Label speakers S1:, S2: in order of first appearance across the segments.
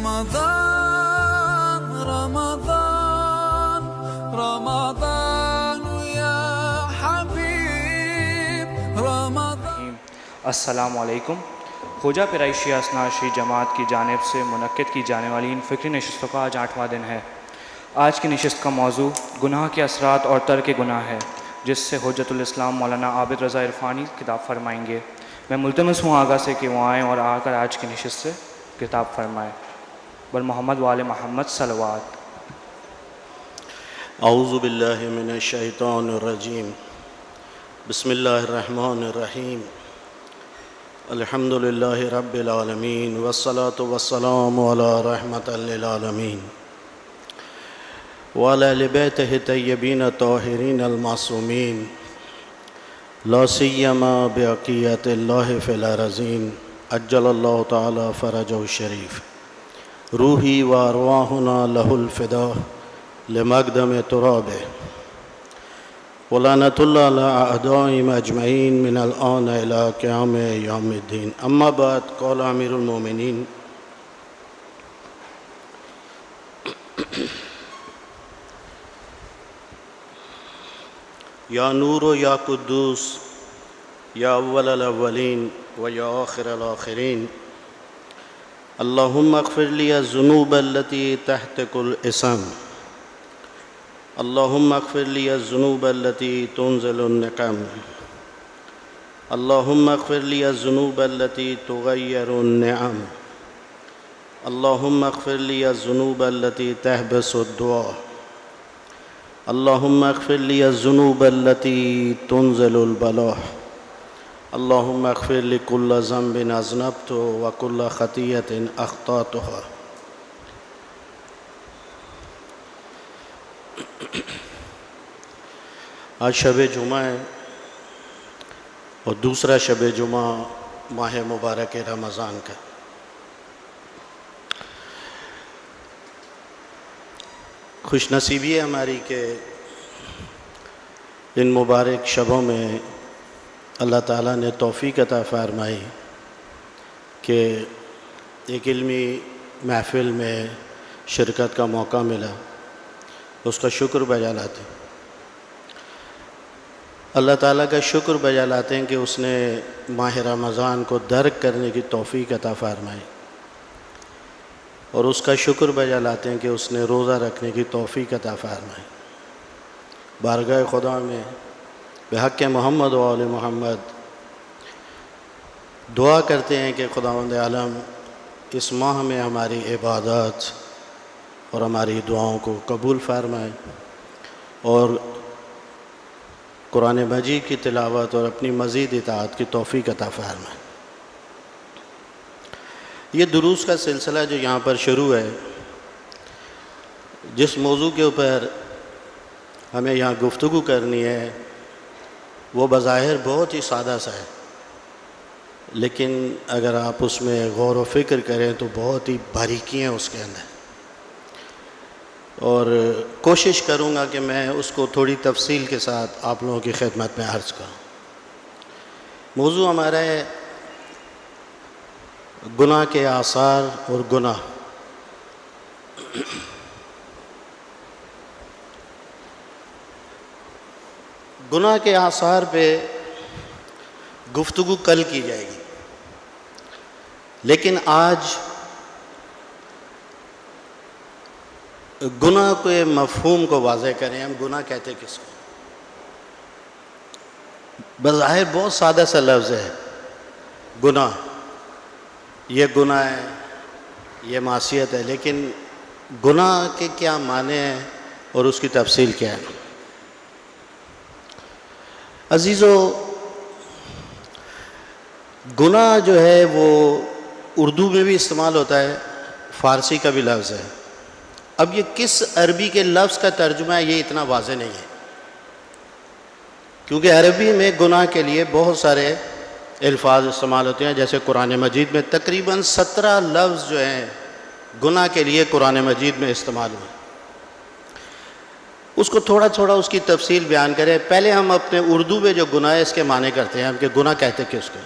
S1: رمضان رمضان رمضان يا حبيب رمضان.
S2: السلام علیکم. خوجہ پیرائی شیعہ اثناشی جماعت کی جانب سے منعقد کی جانے والی ان فکری نشستوں کا آج 8واں دن ہے. آج کی نشست کا موضوع گناہ کے اثرات اور ترک گناہ ہے، جس سے حجت الاسلام مولانا عابد رضا عرفانی خطاب فرمائیں گے. میں ملتمس ہوں آگاہ سے کہ وہ آئیں اور آ کر آج کی نشست سے خطاب فرمائیں. بر محمد وآل محمد صلوات.
S3: اعوذ باللہ من الشیطان الرجیم. بسم اللہ الرحمن الرحیم. الحمد للہ رب العالمین والصلاة والسلام علی رحمۃ للعالمین وعلی اہل بیتہ الطیبین الطاہرین المعصومین لا سیما بعقیت اللہ فی الارضین عجل اللہ تعالی فرجہ الشریف. روحی و ارواحنا لہ الفدا لمقدم ترابہ ولعنۃ اللہ علی اعدائہم اجمعین من الآن الی قیام یوم الدین. اما بعد. قال امیر المومنین یا نور و یا قدوس یا اول الاولین و یا آخر الاخرین اللہم اغفر لی الذنوب التي تحتک الاسم اللہم اغفر لی الذنوب التي تنزل النقم اللہم اغفر لی الذنوب التي تغیر النعم اللہم اغفر لی الذنوب التي تحبس الدعاء اللہم اغفر لی الذنوب التي تنزل البلاء اللہم اغفر لکل ذنب اذنبت وکل خطیۃ اخطأتها. آج شب جمعہ ہے اور دوسرا شب جمعہ ماہ مبارک رمضان کا. خوش نصیبی ہے ہماری کہ ان مبارک شبوں میں اللہ تعالیٰ نے توفیق عطا فرمائی کہ ایک علمی محفل میں شرکت کا موقع ملا. اس کا شکر بجا لاتے ہیں. اللہ تعالیٰ کا شکر بجا لاتے ہیں کہ اس نے ماہ رمضان کو درک کرنے کی توفیق عطا فرمائی، اور اس کا شکر بجا لاتے ہیں کہ اس نے روزہ رکھنے کی توفیق عطا فرمائی. بارگاہ خدا میں بحق محمد و آل محمد دعا کرتے ہیں کہ خداوند عالم اس ماہ میں ہماری عبادات اور ہماری دعاؤں کو قبول فرمائے اور قرآن مجید کی تلاوت اور اپنی مزید اطاعت کی توفیق عطا فرمائے. یہ دروس کا سلسلہ جو یہاں پر شروع ہے، جس موضوع کے اوپر ہمیں یہاں گفتگو کرنی ہے، وہ بظاہر بہت ہی سادہ سا ہے، لیکن اگر آپ اس میں غور و فکر کریں تو بہت ہی باریکیاں اس کے اندر، اور کوشش کروں گا کہ میں اس کو تھوڑی تفصیل کے ساتھ آپ لوگوں کی خدمت میں عرض کروں. موضوع ہمارا ہے گناہ کے آثار اور گناہ. گناہ کے آثار پہ گفتگو کل کی جائے گی، لیکن آج گناہ کے مفہوم کو واضح کریں. ہم گناہ کہتے کس کو؟ بظاہر بہت سادہ سا لفظ ہے گناہ. یہ گناہ ہے، یہ معصیت ہے، لیکن گناہ کے کیا معنی ہیں اور اس کی تفصیل کیا ہے؟ عزیزو، گناہ جو ہے وہ اردو میں بھی استعمال ہوتا ہے، فارسی کا بھی لفظ ہے. اب یہ کس عربی کے لفظ کا ترجمہ ہے یہ اتنا واضح نہیں ہے، کیونکہ عربی میں گناہ کے لیے بہت سارے الفاظ استعمال ہوتے ہیں. جیسے قرآن مجید میں تقریباً 17 لفظ جو ہیں گناہ کے لیے قرآن مجید میں استعمال ہوئے. اس کو تھوڑا تھوڑا اس کی تفصیل بیان کریں. پہلے ہم اپنے اردو میں جو گناہ ہے اس کے معنی کرتے ہیں. ہم کہ گناہ کہتے کس کو؟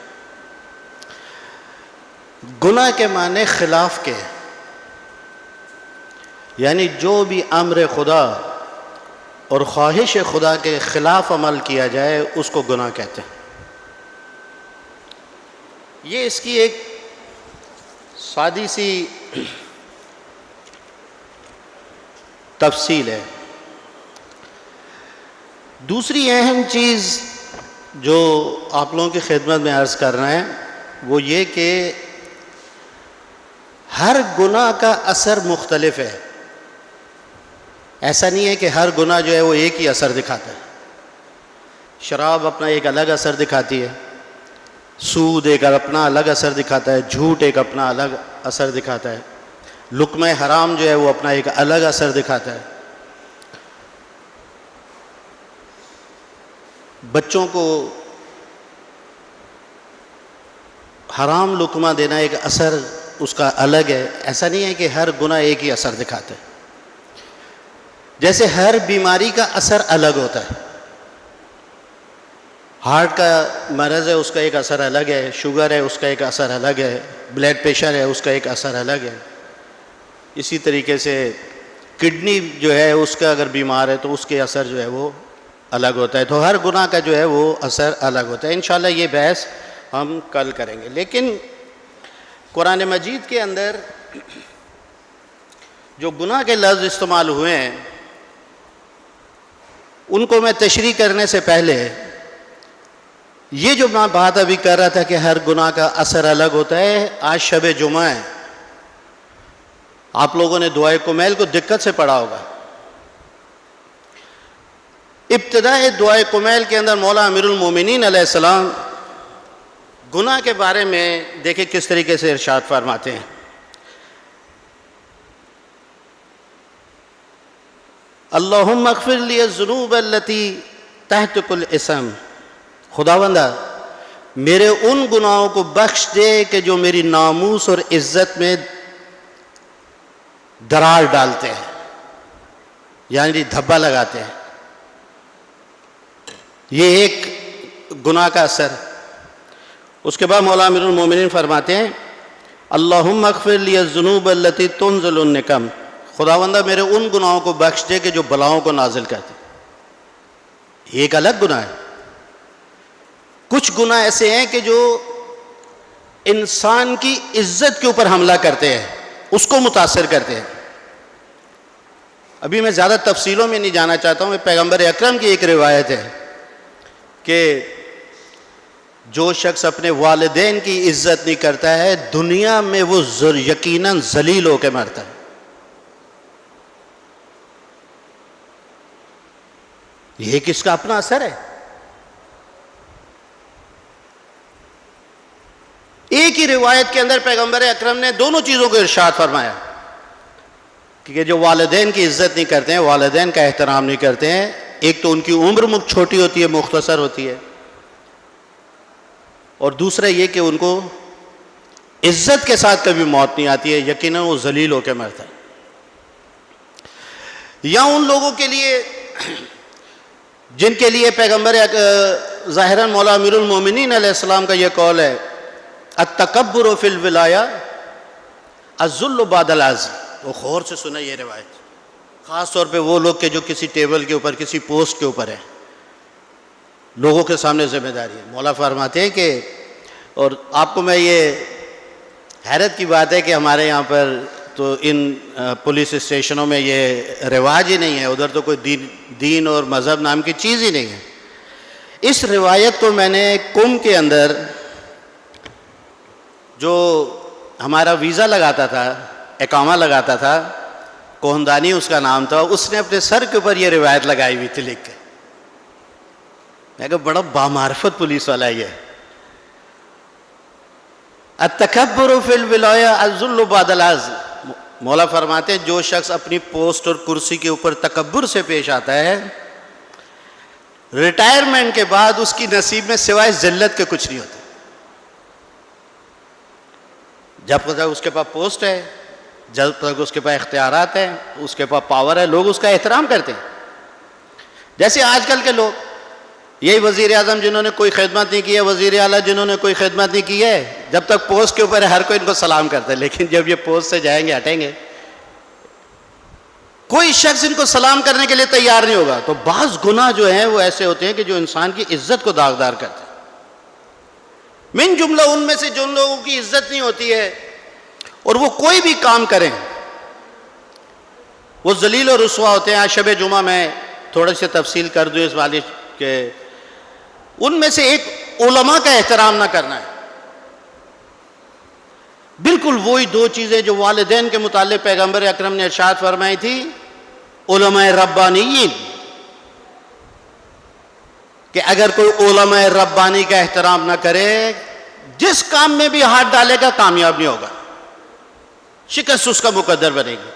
S3: گناہ کے معنی خلاف کے. یعنی جو بھی امر خدا اور خواہش خدا کے خلاف عمل کیا جائے اس کو گناہ کہتے ہیں. یہ اس کی ایک سادی سی تفصیل ہے. دوسری اہم چیز جو آپ لوگوں کی خدمت میں عرض کرنا ہے وہ یہ کہ ہر گناہ کا اثر مختلف ہے. ایسا نہیں ہے کہ ہر گناہ جو ہے وہ ایک ہی اثر دکھاتا ہے. شراب اپنا ایک الگ اثر دکھاتی ہے، سود ایک اپنا الگ اثر دکھاتا ہے، جھوٹ ایک اپنا الگ اثر دکھاتا ہے، لقمہ حرام جو ہے وہ اپنا ایک الگ اثر دکھاتا ہے. بچوں کو حرام لقمہ دینا ایک اثر اس کا الگ ہے. ایسا نہیں ہے کہ ہر گناہ ایک ہی اثر دکھاتا ہے. جیسے ہر بیماری کا اثر الگ ہوتا ہے. ہارٹ کا مرض ہے اس کا ایک اثر الگ ہے، شوگر ہے اس کا ایک اثر الگ ہے، بلڈ پریشر ہے اس کا ایک اثر الگ ہے. اسی طریقے سے کڈنی جو ہے اس کا اگر بیمار ہے تو اس کے اثر جو ہے وہ الگ ہوتا ہے. تو ہر گناہ کا جو ہے وہ اثر الگ ہوتا ہے. انشاءاللہ یہ بحث ہم کل کریں گے. لیکن قرآن مجید کے اندر جو گناہ کے لفظ استعمال ہوئے ہیں ان کو میں تشریح کرنے سے پہلے یہ جو میں بات ابھی کر رہا تھا کہ ہر گناہ کا اثر الگ ہوتا ہے، آج شب جمعہ ہے، آپ لوگوں نے دعائے کمیل کو دقت سے پڑھا ہوگا. ابتدائے دعائے کمیل کے اندر مولا امیر المومنین علیہ السلام گناہ کے بارے میں دیکھیں کس طریقے سے ارشاد فرماتے ہیں. اللہم اغفر لی الذنوب التی تحتک الاسم، خداوندہ میرے ان گناہوں کو بخش دے کہ جو میری ناموس اور عزت میں درار ڈالتے ہیں، یعنی دھبا لگاتے ہیں. یہ ایک گناہ کا اثر. اس کے بعد مولا امیر المومنین فرماتے ہیں اللہم اغفر لی الذنوب التی تنزل النقم، خداوندہ میرے ان گناہوں کو بخش دے کہ جو بلاؤں کو نازل کرتے. یہ ایک الگ گناہ ہے. کچھ گناہ ایسے ہیں کہ جو انسان کی عزت کے اوپر حملہ کرتے ہیں، اس کو متاثر کرتے ہیں. ابھی میں زیادہ تفصیلوں میں نہیں جانا چاہتا ہوں. پیغمبر اکرم کی ایک روایت ہے کہ جو شخص اپنے والدین کی عزت نہیں کرتا ہے دنیا میں وہ یقیناً ذلیل ہو کے مرتا ہے. یہ کس کا اپنا اثر ہے. ایک ہی روایت کے اندر پیغمبر اکرم نے دونوں چیزوں کو ارشاد فرمایا کہ جو والدین کی عزت نہیں کرتے ہیں، والدین کا احترام نہیں کرتے ہیں، ایک تو ان کی عمر چھوٹی ہوتی ہے، مختصر ہوتی ہے، اور دوسرا یہ کہ ان کو عزت کے ساتھ کبھی موت نہیں آتی ہے، یقیناً وہ ذلیل ہو کے مرتا ہے. یا ان لوگوں کے لیے جن کے لیے پیغمبر ظاہراً مولا امیر المومنین علیہ السلام کا یہ قول ہے التکبر فی الولایہ الذل بعد العزل. وہ غور سے سنا یہ روایت، خاص طور پہ وہ لوگ کہ جو کسی ٹیبل کے اوپر، کسی پوسٹ کے اوپر ہیں، لوگوں کے سامنے ذمہ داری ہے. مولا فرماتے ہیں کہ، اور آپ کو میں یہ حیرت کی بات ہے کہ ہمارے یہاں پر تو ان پولیس اسٹیشنوں میں یہ رواج ہی نہیں ہے، ادھر تو کوئی دین اور مذہب نام کی چیز ہی نہیں ہے. اس روایت کو میں نے کم کے اندر جو ہمارا ویزا لگاتا تھا، اقامہ لگاتا تھا، کوہندانی اس کا نام تھا، اس نے اپنے سر کے اوپر یہ روایت لگائی ہوئی تھی لکھ کے. میں کہا بڑا بامعرفت پولیس والا یہ ہے. التکبر فی الولایہ الذل بعد العزل. مولا فرماتے ہیں جو شخص اپنی پوسٹ اور کرسی کے اوپر تکبر سے پیش آتا ہے، ریٹائرمنٹ کے بعد اس کی نصیب میں سوائے ذلت کے کچھ نہیں ہوتا. جب تک اس کے پاس پوسٹ ہے، جب تک اس کے پاس اختیارات ہیں، اس کے پاس پاور ہے، لوگ اس کا احترام کرتے ہیں. جیسے آج کل کے لوگ، یہی وزیر اعظم جنہوں نے کوئی خدمت نہیں کی ہے، وزیر اعلیٰ جنہوں نے کوئی خدمت نہیں کی ہے، جب تک پوسٹ کے اوپر ہے ہر کوئی ان کو سلام کرتا ہے، لیکن جب یہ پوسٹ سے جائیں گے، ہٹیں گے، کوئی شخص ان کو سلام کرنے کے لیے تیار نہیں ہوگا. تو بعض گناہ جو ہیں وہ ایسے ہوتے ہیں کہ جو انسان کی عزت کو داغدار کرتے ہیں. من جملہ ان میں سے جن لوگوں کی عزت نہیں ہوتی ہے اور وہ کوئی بھی کام کریں وہ ذلیل و رسوا ہوتے ہیں. آج شب جمعہ میں تھوڑی سی تفصیل کر دوں اس والے کہ ان میں سے ایک علماء کا احترام نہ کرنا ہے. بالکل وہی دو چیزیں جو والدین کے متعلق پیغمبر اکرم نے ارشاد فرمائی تھی، علماء ربانیین، کہ اگر کوئی علماء ربانی کا احترام نہ کرے جس کام میں بھی ہاتھ ڈالے گا کامیاب نہیں ہوگا، شکست اس کا مقدر بنے گی.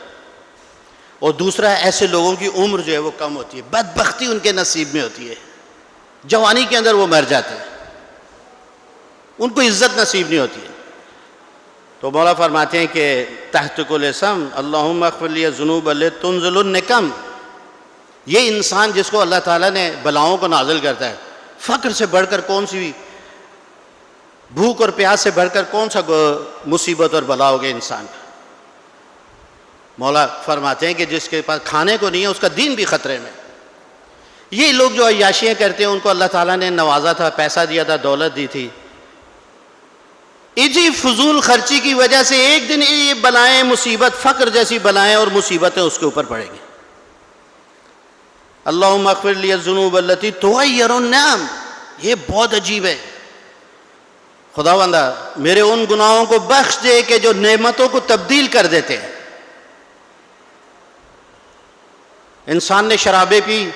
S3: اور دوسرا ایسے لوگوں کی عمر جو ہے وہ کم ہوتی ہے، بدبختی ان کے نصیب میں ہوتی ہے، جوانی کے اندر وہ مر جاتے ہیں، ان کو عزت نصیب نہیں ہوتی ہے. تو مولا فرماتے ہیں کہ تحت کل اسم اللہم اغفر لی الذنوب التي تنزل النقم. یہ انسان جس کو اللہ تعالیٰ نے بلاؤں کو نازل کرتا ہے، فقر سے بڑھ کر کون سی بھوک اور پیاس سے بڑھ کر کون سا مصیبت اور بلا ہوگا انسان کا. مولا فرماتے ہیں کہ جس کے پاس کھانے کو نہیں ہے اس کا دین بھی خطرے میں. یہ لوگ جو عیاشیاں کرتے ہیں ان کو اللہ تعالیٰ نے نوازا تھا، پیسہ دیا تھا، دولت دی تھی، اجی فضول خرچی کی وجہ سے ایک دن یہ بلائیں، مصیبت، فقر جیسی بلائیں اور مصیبتیں اس کے اوپر پڑیں گی. اللہم اغفر لی الذنوب التي تغیر النعم. یہ بہت عجیب ہے. خداوندہ میرے ان گناہوں کو بخش دے کہ جو نعمتوں کو تبدیل کر دیتے ہیں. انسان نے شرابیں پی،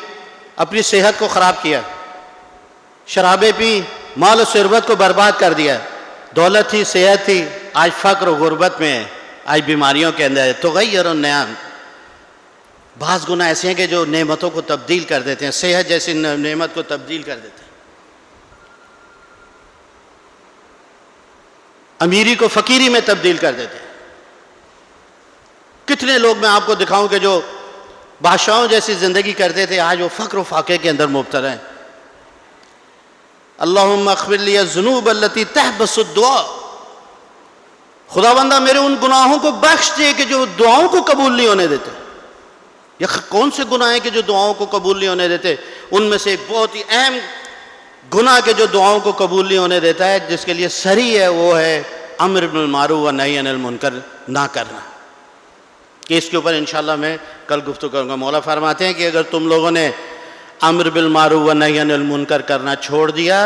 S3: اپنی صحت کو خراب کیا، شرابیں پی، مال و ثروت کو برباد کر دیا، دولت تھی، صحت تھی، آج فقر و غربت میں ہے، آج بیماریوں کے اندر ہے. تغیر النعم. بعض گناہ ایسے ہیں کہ جو نعمتوں کو تبدیل کر دیتے ہیں، صحت جیسی نعمت کو تبدیل کر دیتے ہیں، امیری کو فقیری میں تبدیل کر دیتے ہیں. کتنے لوگ میں آپ کو دکھاؤں کہ جو بادشاہوں جیسی زندگی کرتے تھے آج وہ فقر و فاقے کے اندر مبتلا ہیں. اللہم اغفر لی الذنوب التي تحبس الدعاء. خداوندہ میرے ان گناہوں کو بخش دے کہ جو دعاؤں کو قبول نہیں ہونے دیتے. یہ کون سے گناہ ہیں کہ جو دعاؤں کو قبول نہیں ہونے دیتے؟ ان میں سے ایک بہت ہی اہم گناہ کہ جو دعاؤں کو قبول نہیں ہونے دیتا ہے، جس کے لیے سری ہے، وہ ہے امر بالمعروف و نہی عن المنکر نہ کرنا. کہ اس کے اوپر انشاءاللہ میں کل گفتگو کروں گا. مولا فرماتے ہیں کہ اگر تم لوگوں نے امر بالمعروف و نہی عن المنکر کرنا چھوڑ دیا،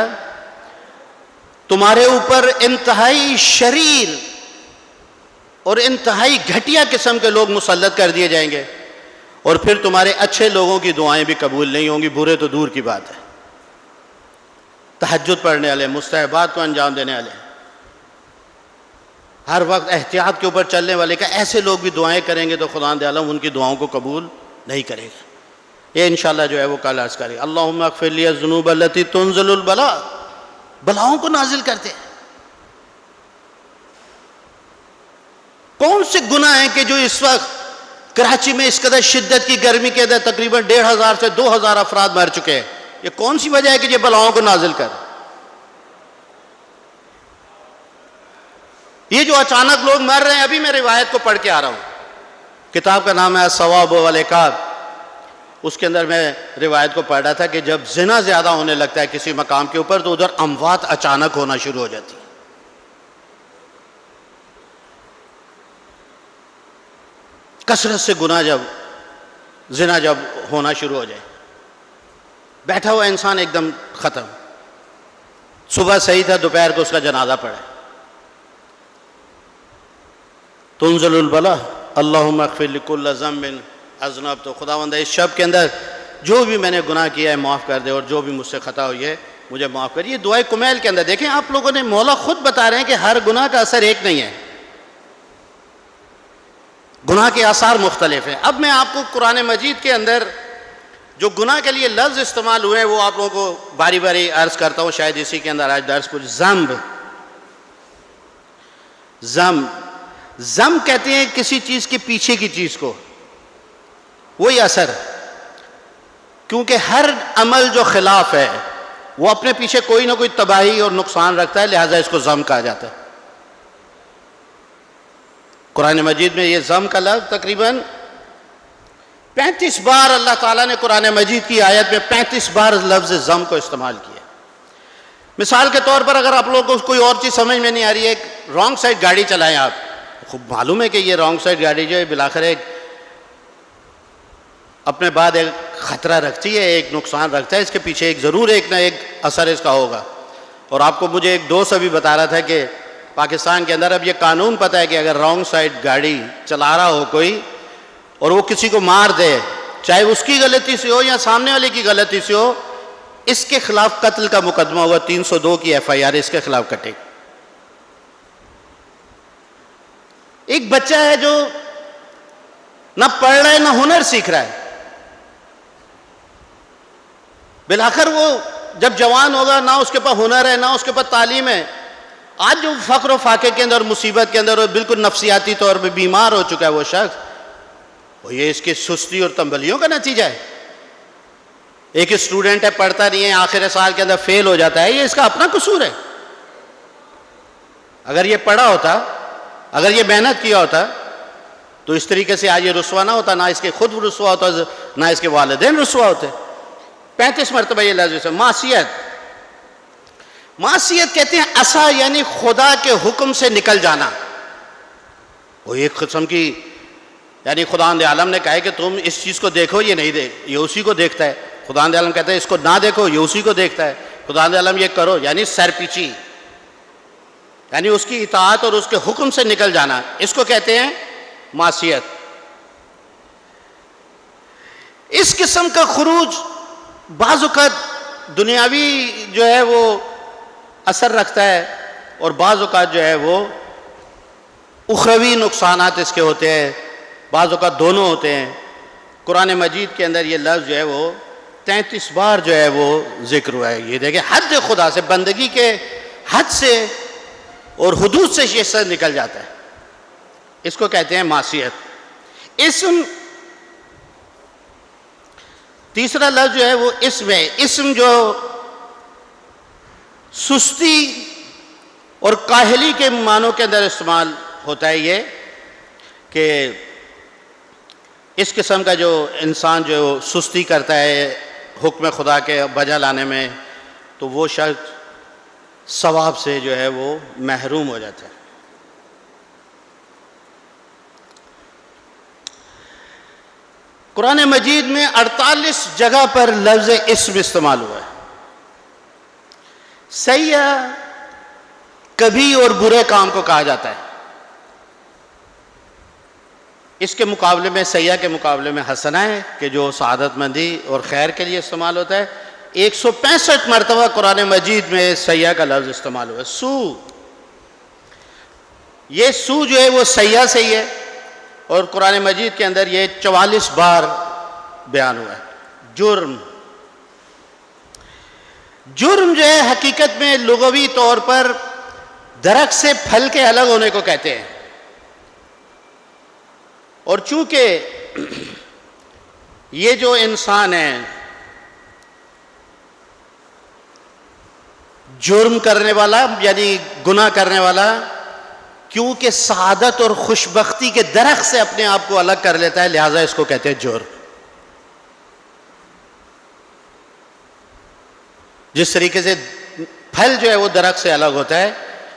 S3: تمہارے اوپر انتہائی شریر اور انتہائی گھٹیا قسم کے لوگ مسلط کر دیے جائیں گے، اور پھر تمہارے اچھے لوگوں کی دعائیں بھی قبول نہیں ہوں گی، برے تو دور کی بات ہے. تہجد پڑھنے والے، مستحبات کو انجام دینے والے، ہر وقت احتیاط کے اوپر چلنے والے، کا ایسے لوگ بھی دعائیں کریں گے تو خدا عالم ان کی دعاؤں کو قبول نہیں کرے گا. یہ انشاءاللہ جو ہے وہ کل عرض کرے گا. اللہم اغفر لی الذنوب التي تنزل البلاء. بلاؤں کو نازل کرتے ہیں. کون سے گناہ ہیں کہ جو اس وقت کراچی میں اس قدر شدت کی گرمی کے اندر تقریباً 1500 سے 2000 افراد مر چکے ہیں؟ یہ کون سی وجہ ہے کہ یہ بلاؤں کو نازل کر؟ یہ جو اچانک لوگ مر رہے ہیں، ابھی میں روایت کو پڑھ کے آ رہا ہوں، کتاب کا نام ہے الثواب والعقاب. اس کے اندر میں روایت کو پڑھ رہا تھا کہ جب زنا زیادہ ہونے لگتا ہے کسی مقام کے اوپر تو ادھر اموات اچانک ہونا شروع ہو جاتی. کثرت سے گناہ جب زنا جب ہونا شروع ہو جائے، بیٹھا ہوا انسان ایک دم ختم. صبح صحیح تھا، دوپہر کو اس کا جنازہ پڑا. تنزل البلاء اللہم اغفر لکل ذنب اذنبت. تو خداوندہ اس شب کے اندر جو بھی میں نے گناہ کیا ہے معاف کر دے، اور جو بھی مجھ سے خطا ہوئی ہے مجھے معاف کر. یہ دعائے کمیل کے اندر دیکھیں آپ لوگوں نے، مولا خود بتا رہے ہیں کہ ہر گناہ کا اثر ایک نہیں ہے، گناہ کے آثار مختلف ہیں. اب میں آپ کو قرآن مجید کے اندر جو گناہ کے لیے لفظ استعمال ہوئے ہیں وہ آپ لوگوں کو باری باری عرض کرتا ہوں، شاید اسی کے اندر آج درس کچھ. ذم کہتے ہیں کسی چیز کے پیچھے کی چیز کو، وہی اثر. کیونکہ ہر عمل جو خلاف ہے وہ اپنے پیچھے کوئی نہ کوئی تباہی اور نقصان رکھتا ہے، لہذا اس کو ذم کہا جاتا ہے. قرآن مجید میں یہ ذم کا لفظ تقریباً 35 بار اللہ تعالیٰ نے قرآن مجید کی آیت میں 35 بار لفظ ضم کو استعمال کیا. مثال کے طور پر اگر آپ لوگوں کو کوئی اور چیز سمجھ میں نہیں آ رہی ہے، ایک رانگ سائڈ گاڑی چلائیں آپ، خوب معلوم ہے کہ یہ رانگ سائڈ گاڑی جو ہے بالآخر ایک اپنے بعد ایک خطرہ رکھتی ہے، ایک نقصان رکھتا ہے، اس کے پیچھے ایک ضرور ایک نہ ایک اثر اس کا ہوگا. اور آپ کو مجھے ایک دوست ابھی بتا رہا تھا کہ پاکستان کے اندر اب یہ قانون پتہ ہے کہ اگر رانگ سائڈ گاڑی چلا رہا ہو کوئی اور وہ کسی کو مار دے، چاہے اس کی غلطی سے ہو یا سامنے والے کی غلطی سے ہو، اس کے خلاف قتل کا مقدمہ ہوا، 302 کی FIR اس کے خلاف کٹے. ایک بچہ ہے جو نہ پڑھ رہا ہے نہ ہنر سیکھ رہا ہے، بالآخر وہ جب جوان ہوگا نہ اس کے پاس ہنر ہے نہ اس کے پاس تعلیم ہے. آج جو فقر و فاقے کے اندر مصیبت کے اندر وہ بالکل نفسیاتی طور پہ بیمار ہو چکا ہے وہ شخص، وہ یہ اس کی سستی اور تنبلیوں کا نتیجہ ہے. ایک اسٹوڈنٹ ہے، پڑھتا نہیں ہے، آخر سال کے اندر فیل ہو جاتا ہے، یہ اس کا اپنا قصور ہے. اگر یہ پڑھا ہوتا، اگر یہ محنت کیا ہوتا تو اس طریقے سے آج یہ رسوا نہ ہوتا، نہ اس کے خود رسوا ہوتا نہ اس کے والدین رسوا ہوتے. 35 مرتبہ یہ لفظ ہے. معصیت، معصیت کہتے ہیں عصا یعنی خدا کے حکم سے نکل جانا. وہ ایک قسم کی یعنی خدا عالم نے کہا ہے کہ تم اس چیز کو دیکھو، یہ نہیں دیکھ، یہ اسی کو دیکھتا ہے. خدا عالم کہتا ہے اس کو نہ دیکھو، یہ اسی کو دیکھتا ہے. خدا عالم یہ کرو، یعنی سر پیچی، یعنی اس کی اطاعت اور اس کے حکم سے نکل جانا، اس کو کہتے ہیں معصیت. اس قسم کا خروج بعض اوقات دنیاوی جو ہے وہ اثر رکھتا ہے اور بعض اوقات جو ہے وہ اخروی نقصانات اس کے ہوتے ہیں، بعض اوقات دونوں ہوتے ہیں. قرآن مجید کے اندر یہ لفظ جو ہے وہ 33 بار جو ہے وہ ذکر ہوا ہے. یہ دیکھیں حد خدا سے، بندگی کے حد سے اور حدود سے یہ سر نکل جاتا ہے، اس کو کہتے ہیں معصیت. اسم، تیسرا لفظ جو ہے وہ اسم ہے. اسم جو سستی اور کاہلی کے معنوں کے اندر استعمال ہوتا ہے، یہ کہ اس قسم کا جو انسان جو سستی کرتا ہے حکم خدا کے بجا لانے میں، تو وہ شخص ثواب سے جو ہے وہ محروم ہو جاتا ہے. قرآن مجید میں 48 جگہ پر لفظ اسم استعمال ہوا ہے. سیئہ کبھی اور برے کام کو کہا جاتا ہے. اس کے مقابلے میں، سیئہ کے مقابلے میں حسنہ ہے کہ جو سعادت مندی اور خیر کے لیے استعمال ہوتا ہے. 165 مرتبہ قرآن مجید میں سیئہ کا لفظ استعمال ہوا ہے. سو، یہ سو جو ہے وہ سیئہ سے ہی ہے اور قرآن مجید کے اندر یہ 44 بار بیان ہوا ہے. جرم، جرم جو ہے حقیقت میں لغوی طور پر درخت سے پھل کے الگ ہونے کو کہتے ہیں. اور چونکہ یہ جو انسان ہے جرم کرنے والا یعنی گناہ کرنے والا، کیونکہ سعادت اور خوشبختی کے درخت سے اپنے آپ کو الگ کر لیتا ہے، لہٰذا اس کو کہتے ہیں جرم. جس طریقے سے پھل جو ہے وہ درخت سے الگ ہوتا ہے،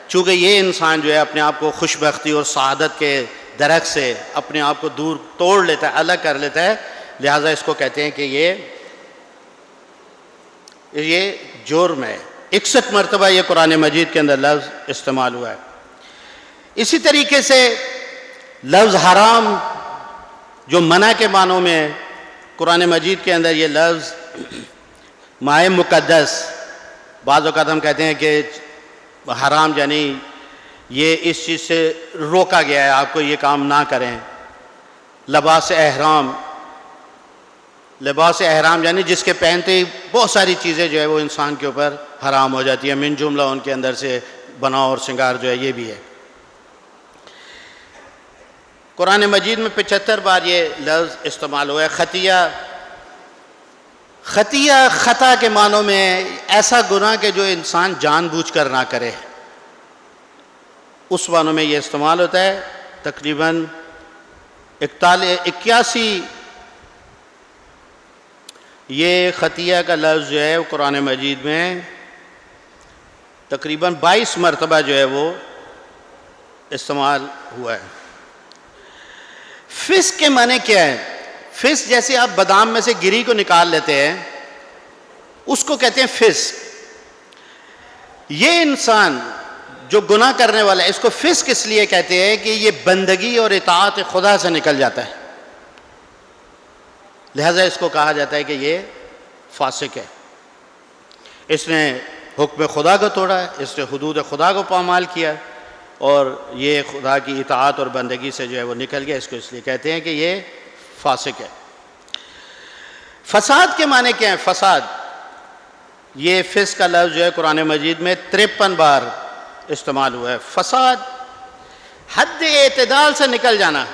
S3: چونکہ یہ انسان جو ہے اپنے آپ کو خوشبختی اور سعادت کے درخت سے اپنے آپ کو دور توڑ لیتا ہے، الگ کر لیتا ہے، لہٰذا اس کو کہتے ہیں کہ یہ جرم ہے. 61 مرتبہ یہ قرآن مجید کے اندر لفظ استعمال ہوا ہے. اسی طریقے سے لفظ حرام جو منع کے معنوں میں قرآن مجید کے اندر یہ لفظ مائے مقدس، بعض اوقات ہم کہتے ہیں کہ حرام یعنی یہ اس چیز سے روکا گیا ہے، آپ کو یہ کام نہ کریں. لباس احرام، لباس احرام یعنی جس کے پہنتے ہی بہت ساری چیزیں جو ہے وہ انسان کے اوپر حرام ہو جاتی ہیں، من جملہ ان کے اندر سے بناؤ اور سنگار جو ہے یہ بھی ہے. قرآن مجید میں 75 بار یہ لفظ استعمال ہوا ہے. خطیہ، خطیہ خطا کے معنوں میں ایسا گناہ کہ جو انسان جان بوجھ کر نہ کرے، اس معنوں میں یہ استعمال ہوتا ہے. تقریباً 81 یہ خطیہ کا لفظ جو ہے قرآن مجید میں تقریباً 22 مرتبہ جو ہے وہ استعمال ہوا ہے۔ فسق کے معنی کیا ہے؟ فسق جیسے آپ بادام میں سے گری کو نکال لیتے ہیں، اس کو کہتے ہیں فسق۔ یہ انسان جو گناہ کرنے والا ہے اس کو فسق اس لیے کہتے ہیں کہ یہ بندگی اور اطاعت خدا سے نکل جاتا ہے، لہذا اس کو کہا جاتا ہے کہ یہ فاسق ہے، اس نے حکم خدا کو توڑا ہے، اس نے حدود خدا کو پامال کیا ہے، اور یہ خدا کی اطاعت اور بندگی سے جو ہے وہ نکل گیا، اس کو اس لیے کہتے ہیں کہ یہ فاسق ہے۔ فساد کے معنی کیا ہے؟ فساد، یہ فسق کا لفظ جو ہے قرآن مجید میں 53 بار استعمال ہوا ہے۔ فساد حد اعتدال سے نکل جانا،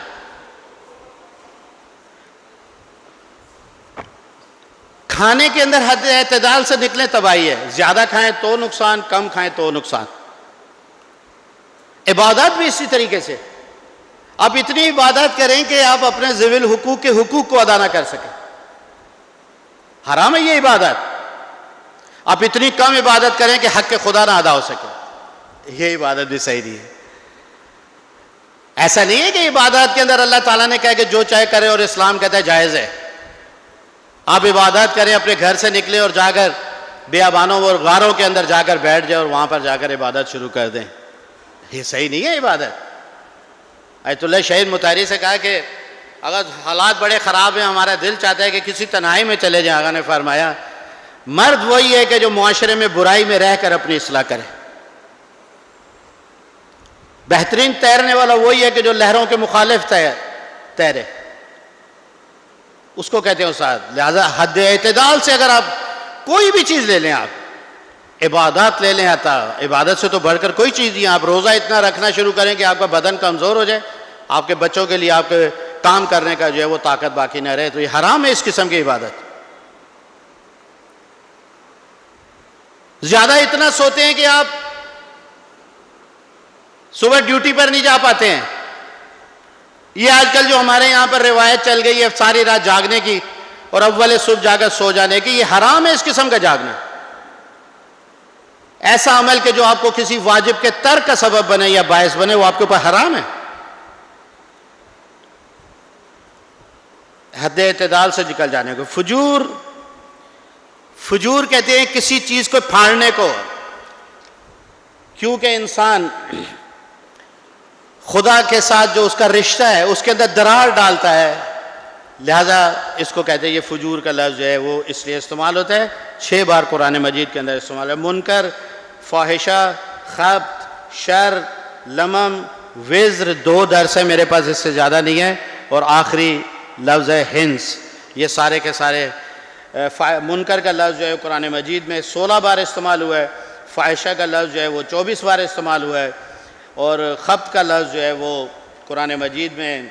S3: کھانے کے اندر حد اعتدال سے نکلے تباہی ہے، زیادہ کھائیں تو نقصان، کم کھائیں تو نقصان۔ عبادات بھی اسی طریقے سے، آپ اتنی عبادت کریں کہ آپ اپنے ذوی الحقوق کے حقوق کو ادا نہ کر سکیں، حرام ہے یہ عبادت۔ آپ اتنی کم عبادت کریں کہ حق خدا نہ ادا ہو سکے، یہ عبادت بھی صحیح نہیں ہے۔ ایسا نہیں ہے کہ عبادات کے اندر اللہ تعالیٰ نے کہا کہ جو چاہے کرے اور اسلام کہتا ہے جائز ہے۔ آپ عبادت کریں، اپنے گھر سے نکلیں اور جا کر بیابانوں اور غاروں کے اندر جا کر بیٹھ جائیں اور وہاں پر جا کر عبادت شروع کر دیں، یہ صحیح نہیں ہے عبادت۔ آیت اللہ شہید مطہری سے کہا کہ اگر حالات بڑے خراب ہیں، ہمارا دل چاہتا ہے کہ کسی تنہائی میں چلے جائیں، آقا نے فرمایا مرد وہی ہے کہ جو معاشرے میں برائی میں رہ کر اپنی اصلاح کرے، بہترین تیرنے والا وہی ہے کہ جو لہروں کے مخالف تیرے، اس کو کہتے ہیں استاد۔ لہذا حد اعتدال سے اگر آپ کوئی بھی چیز لے لیں، آپ عبادات لے لیں، عبادت سے تو بڑھ کر کوئی چیز نہیں۔ آپ روزہ اتنا رکھنا شروع کریں کہ آپ کا بدن کمزور ہو جائے، آپ کے بچوں کے لیے آپ کے کام کرنے کا جو ہے وہ طاقت باقی نہ رہے، تو یہ حرام ہے اس قسم کی عبادت۔ زیادہ اتنا سوتے ہیں کہ آپ صبح ڈیوٹی پر نہیں جا پاتے ہیں۔ یہ آج کل جو ہمارے یہاں پر روایت چل گئی ہے ساری رات جاگنے کی اور اول صبح جا کر سو جانے کی، یہ حرام ہے اس قسم کا جاگنا۔ ایسا عمل کہ جو آپ کو کسی واجب کے ترک کا سبب بنے یا باعث بنے، وہ آپ کے اوپر حرام ہے۔ حد اعتدال سے نکل جانے کو۔ فجور کہتے ہیں کسی چیز کو پھاڑنے کو، کیونکہ انسان خدا کے ساتھ جو اس کا رشتہ ہے اس کے اندر درار ڈالتا ہے، لہذا اس کو کہتے ہیں یہ فجور کا لفظ جو ہے وہ اس لیے استعمال ہوتا ہے۔ 6 بار قرآن مجید کے اندر استعمال ہے۔ منکر، فاحشہ، خبث، شر، لمم، وزر 2 درس ہے میرے پاس، اس سے زیادہ نہیں ہے، اور آخری لفظ ہے ہنس۔ یہ سارے کے سارے منکر کا لفظ جو ہے قرآن مجید میں 16 بار استعمال ہوا ہے، فاحشہ کا لفظ جو ہے وہ 24 بار استعمال ہوا ہے، اور خبث کا لفظ جو ہے وہ قرآن مجید میں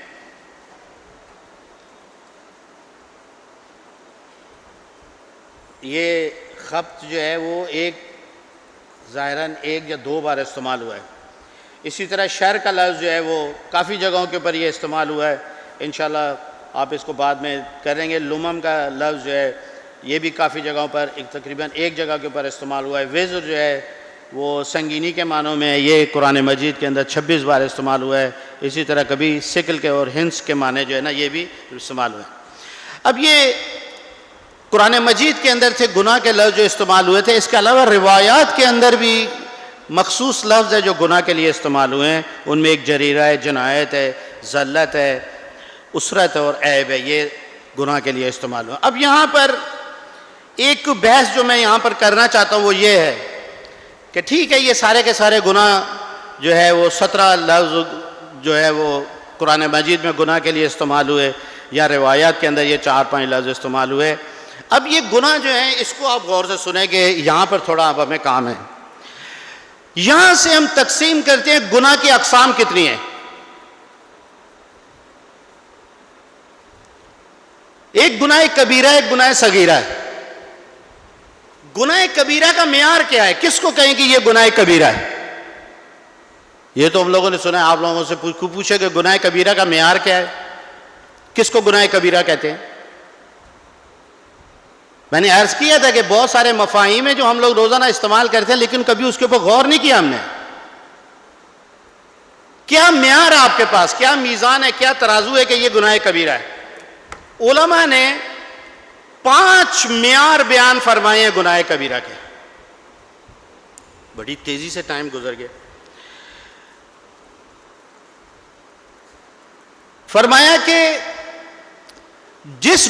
S3: یہ خبث جو ہے وہ ظاہراً 1 یا 2 بار استعمال ہوا ہے۔ اسی طرح شر کا لفظ جو ہے وہ کافی جگہوں کے اوپر یہ استعمال ہوا ہے، انشاءاللہ آپ اس کو بعد میں کریں گے۔ لمم کا لفظ جو ہے یہ بھی کافی جگہوں پر تقریباً 1 جگہ کے اوپر استعمال ہوا ہے۔ وزر جو ہے وہ سنگینی کے معنوں میں، یہ قرآن مجید کے اندر 26 بار استعمال ہوا ہے۔ اسی طرح کبھی سکل کے اور ہنس کے معنی جو ہے نا یہ بھی استعمال ہوا ہے۔ اب یہ قرآن مجید کے اندر تھے گناہ کے لفظ جو استعمال ہوئے تھے، اس کے علاوہ روایات کے اندر بھی مخصوص لفظ ہے جو گناہ کے لیے استعمال ہوئے ہیں۔ ان میں ایک جریرہ ہے، جنایت ہے، ذلت ہے، اسرت اور عیب ہے، یہ گناہ کے لیے استعمال ہوا۔ اب یہاں پر ایک بحث جو میں یہاں پر کرنا چاہتا ہوں وہ یہ ہے کہ ٹھیک ہے یہ سارے کے سارے گناہ جو ہے وہ 17 لفظ جو ہے وہ قرآن مجید میں گناہ کے لیے استعمال ہوئے، یا روایات کے اندر یہ 4-5 لفظ استعمال ہوئے۔ اب یہ گناہ جو ہے اس کو آپ غور سے سنیں کہ یہاں پر تھوڑا اب ہمیں کام ہے۔ یہاں سے ہم تقسیم کرتے ہیں گناہ کی اقسام کتنی ہیں۔ ایک گناہ کبیرہ ہے، ایک گناہ صغیرہ ہے۔ گناہ کبیرہ کا معیار کیا ہے؟ کس کو کہیں کہ یہ گناہ کبیرہ ہے؟ یہ تو ہم لوگوں نے سنا ہے، آپ لوگوں سے پوچھے کہ گناہ کبیرہ کا معیار کیا ہے، کس کو گناہ کبیرہ کہتے ہیں؟ میں نے عرض کیا تھا کہ بہت سارے مفاہیم ہیں جو ہم لوگ روزانہ استعمال کرتے ہیں لیکن کبھی اس کے اوپر غور نہیں کیا ہم نے. کیا معیار ہے آپ کے پاس, کیا میزان ہے, کیا ترازو ہے کہ یہ گناہ کبیرہ ہے؟ علماء نے 5 معیار بیان فرمائے ہیں گناہ کبیرہ کے. بڑی تیزی سے ٹائم گزر گیا. فرمایا کہ جس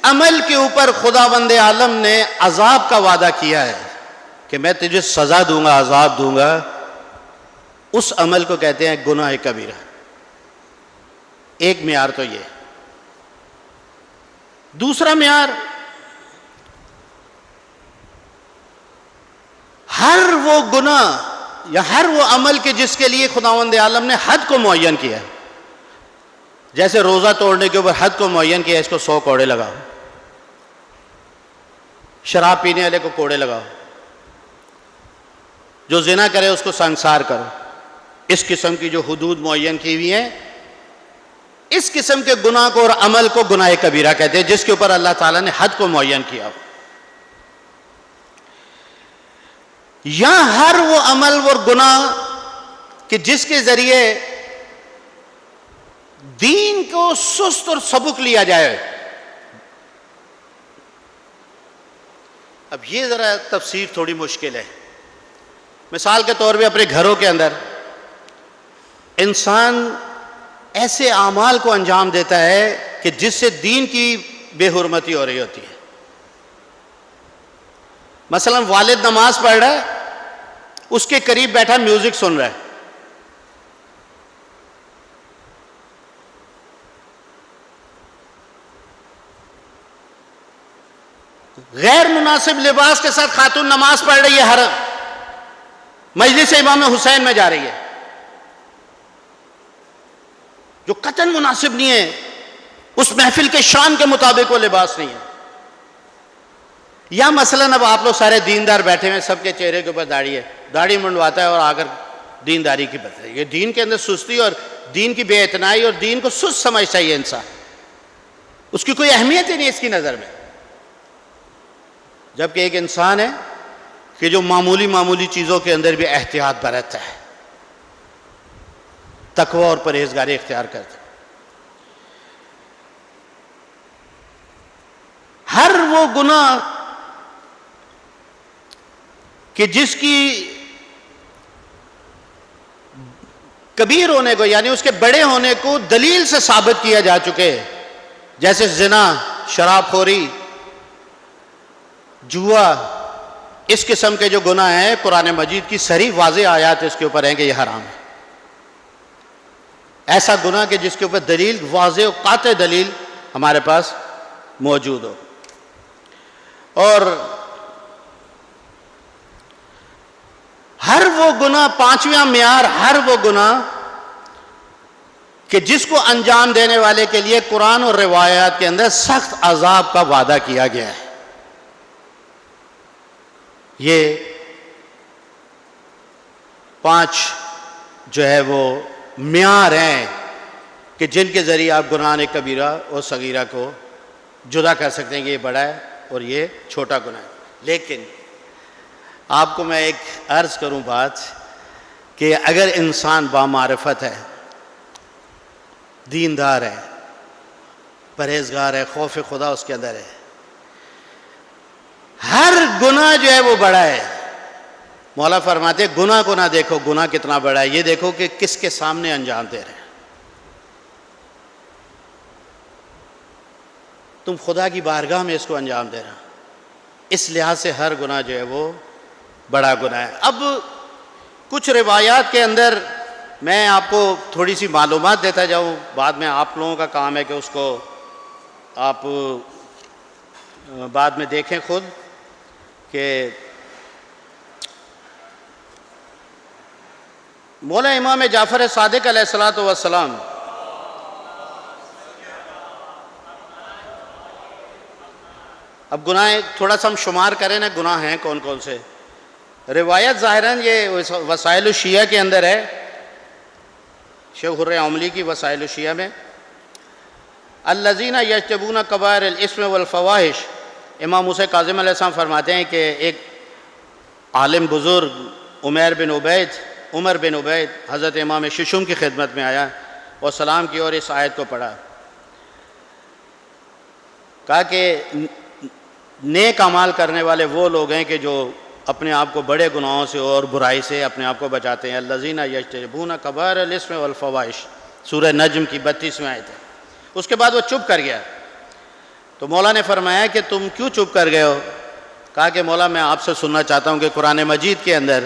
S3: عمل کے اوپر خداوند عالم نے عذاب کا وعدہ کیا ہے کہ میں تجھے سزا دوں گا, عذاب دوں گا, اس عمل کو کہتے ہیں گناہ کبیرہ. ایک معیار تو یہ. دوسرا معیار, ہر وہ گناہ یا ہر وہ عمل کے جس کے لیے خداوند عالم نے حد کو معین کیا ہے. جیسے روزہ توڑنے کے اوپر حد کو معین کیا ہے, اس کو 100 کوڑے لگاؤ. شراب پینے والے کو کوڑے لگاؤ. جو زنا کرے اس کو سنسار کرو. اس قسم کی جو حدود معین کی ہوئی ہیں, اس قسم کے گناہ کو اور عمل کو گناہ کبیرہ کہتے ہیں جس کے اوپر اللہ تعالیٰ نے حد کو معین کیا ہو. یا ہر وہ عمل اور گناہ کہ جس کے ذریعے دین کو سست اور سبک لیا جائے. اب یہ ذرا تفسیر تھوڑی مشکل ہے. مثال کے طور پہ اپنے گھروں کے اندر انسان ایسے اعمال کو انجام دیتا ہے کہ جس سے دین کی بے حرمتی ہو رہی ہوتی ہے. مثلا والد نماز پڑھ رہا ہے, اس کے قریب بیٹھا میوزک سن رہا ہے. غیر مناسب لباس کے ساتھ خاتون نماز پڑھ رہی ہے, حرم مجلس امام حسین میں جا رہی ہے, جو قطعاً مناسب نہیں ہے, اس محفل کے شان کے مطابق وہ لباس نہیں ہے. یا مثلاً اب آپ لوگ سارے دیندار بیٹھے ہیں, سب کے چہرے کے اوپر داڑھی ہے, داڑھی منڈواتا ہے اور آ کر دینداری کی بات ہے. یہ دین کے اندر سستی اور دین کی بے اعتنائی اور دین کو سست سمجھتا ہے یہ انسان. اس کی کوئی اہمیت ہی نہیں اس کی نظر میں. جبکہ ایک انسان ہے کہ جو معمولی چیزوں کے اندر بھی احتیاط برتتا ہے, تقوی اور پرہیزگاری اختیار کرتا ہے. ہر وہ گناہ کہ جس کی کبیر ہونے کو یعنی اس کے بڑے ہونے کو دلیل سے ثابت کیا جا چکے, جیسے زنا, شراب خوری, جوا, اس قسم کے جو گناہ ہیں قرآن مجید کی صریح واضح آیات اس کے اوپر ہیں کہ یہ حرام ہے. ایسا گناہ کہ جس کے اوپر دلیل واضح و قاطع دلیل ہمارے پاس موجود ہو. اور ہر وہ گناہ, 5واں معیار, ہر وہ گناہ کہ جس کو انجام دینے والے کے لیے قرآن اور روایات کے اندر سخت عذاب کا وعدہ کیا گیا ہے. یہ 5 جو ہے وہ معیار ہیں کہ جن کے ذریعے آپ گناہ کبیرہ اور صغیرہ کو جدا کر سکتے ہیں کہ یہ بڑا ہے اور یہ چھوٹا گناہ ہے. لیکن آپ کو میں ایک عرض کروں بات کہ اگر انسان بامعرفت ہے, دیندار ہے, پرہیزگار ہے, خوف خدا اس کے اندر ہے, ہر گناہ جو ہے وہ بڑا ہے. مولا فرماتے گناہ کو نہ دیکھو گناہ کتنا بڑا ہے, یہ دیکھو کہ کس کے سامنے انجام دے رہے ہیں. تم خدا کی بارگاہ میں اس کو انجام دے رہا. اس لحاظ سے ہر گناہ جو ہے وہ بڑا گناہ ہے. اب کچھ روایات کے اندر میں آپ کو تھوڑی سی معلومات دیتا جاؤں, بعد میں آپ لوگوں کا کام ہے کہ اس کو آپ بعد میں دیکھیں خود کہ مولا امام جعفر صادق علیہ الصلوۃ والسلام اب گناہ تھوڑا سا ہم شمار کریں نا, گناہ ہیں کون کون سے. روایت ظاہراً یہ وسائل الشیعہ کے اندر ہے, شیخ حر عملی کی وسائل الشیعہ میں, الذین یجتنبون کبائر الاثم والفواحش امام موسیٰ کاظم علیہ السلام فرماتے ہیں کہ ایک عالم بزرگ عمر بن عبید حضرت امام ششم کی خدمت میں آیا اور سلام کی اور اس آیت کو پڑھا. کہا کہ نیک اعمال کرنے والے وہ لوگ ہیں کہ جو اپنے آپ کو بڑے گناہوں سے اور برائی سے اپنے آپ کو بچاتے ہیں. الذین یجتنبون کبائر الاسم والفواحش، سورہ نجم کی 32ویں آیت ہے. اس کے بعد وہ چپ کر گیا. تو مولا نے فرمایا کہ تم کیوں چپ کر گئے ہو؟ کہا کہ مولا میں آپ سے سننا چاہتا ہوں کہ قرآن مجید کے اندر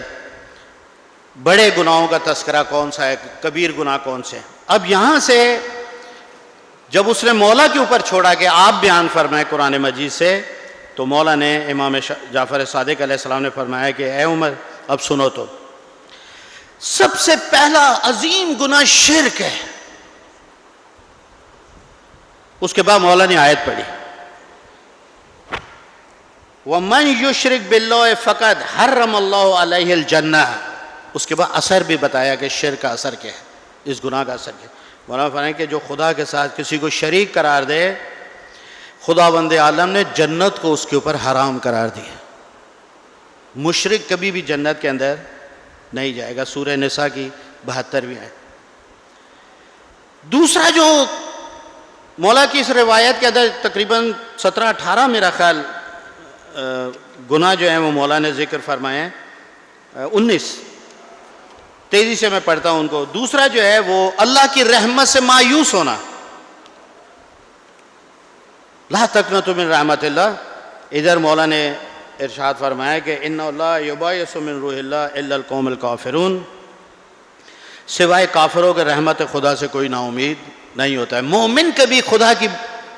S3: بڑے گناہوں کا تذکرہ کون سا ہے، کبیر گناہ کون سے ہیں. اب یہاں سے جب اس نے مولا کے اوپر چھوڑا کہ آپ بیان فرمائیں قرآن مجید سے، تو مولا نے امام جعفر صادق علیہ السلام نے فرمایا کہ اے عمر اب سنو، تو سب سے پہلا عظیم گناہ شرک ہے. اس کے بعد مولا نے آیت پڑھی وَمَنْ يُشْرِكْ بِاللَّهِ فَقَدْ حَرَّمَ اللَّهُ عَلَيْهِ الْجَنَّةَ. اس کے بعد اثر بھی بتایا کہ شرک کا اثر کیا ہے، اس گناہ کا اثر کیا ہے. مولانا فرمائیں کہ جو خدا کے ساتھ کسی کو شریک قرار دے، خداوند عالم نے جنت کو اس کے اوپر حرام قرار دیا. مشرک کبھی بھی جنت کے اندر نہیں جائے گا. سورہ نساء کی 72ویں آیت. دوسرا جو مولا کی اس روایت کے اندر تقریباً 17-18 میرا خیال گناہ جو ہیں وہ مولا نے ذکر فرمائے ہیں، 19 تیزی سے میں پڑھتا ہوں ان کو. دوسرا جو ہے وہ اللہ کی رحمت سے مایوس ہونا. لا تقنطوا من رحمت اللہ. ادھر مولا نے ارشاد فرمایا کہ ان اللہ یبایس من روح اللہ الا القوم الکافرون. سوائے کافروں کے رحمت خدا سے کوئی نا امید نہیں ہوتا ہے. مومن کبھی خدا کی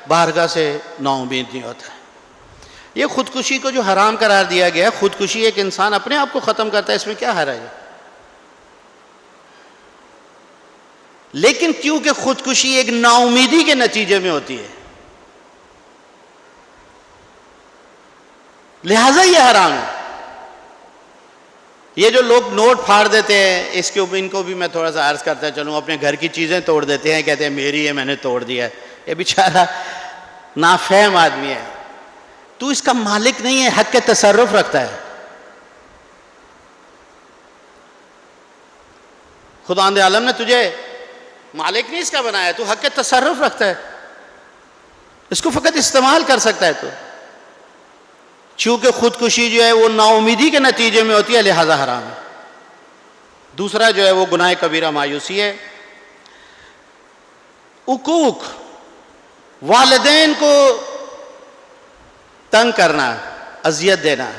S3: بارگاہ سے نا امید نہیں ہوتا ہے. یہ خودکشی کو جو حرام قرار دیا گیا ہے، خودکشی ایک انسان اپنے آپ کو ختم کرتا ہے، اس میں کیا حرج ہے؟ لیکن کیونکہ خودکشی ایک نا امیدی کے نتیجے میں ہوتی ہے، لہذا یہ حرام ہے. یہ جو لوگ نوٹ پھاڑ دیتے ہیں، اس کے اوپر ان کو بھی میں تھوڑا سا عرض کرتا چلوں. اپنے گھر کی چیزیں توڑ دیتے ہیں، کہتے ہیں میری ہے، میں نے توڑ دیا ہے. یہ بیچارہ نافہم آدمی ہے. تو اس کا مالک نہیں ہے، حق کے تصرف رکھتا ہے. خداوند عالم نے تجھے مالک نہیں اس کا بنایا، تو حق کے تصرف رکھتا ہے. اس کو فقط استعمال کر سکتا ہے. تو چونکہ خودکشی جو ہے وہ نا امیدی کے نتیجے میں ہوتی ہے، لہذا حرام ہے. دوسرا جو ہے وہ گناہ کبیرہ مایوسی ہے. عقوق، والدین کو تنگ کرنا، اذیت دینا.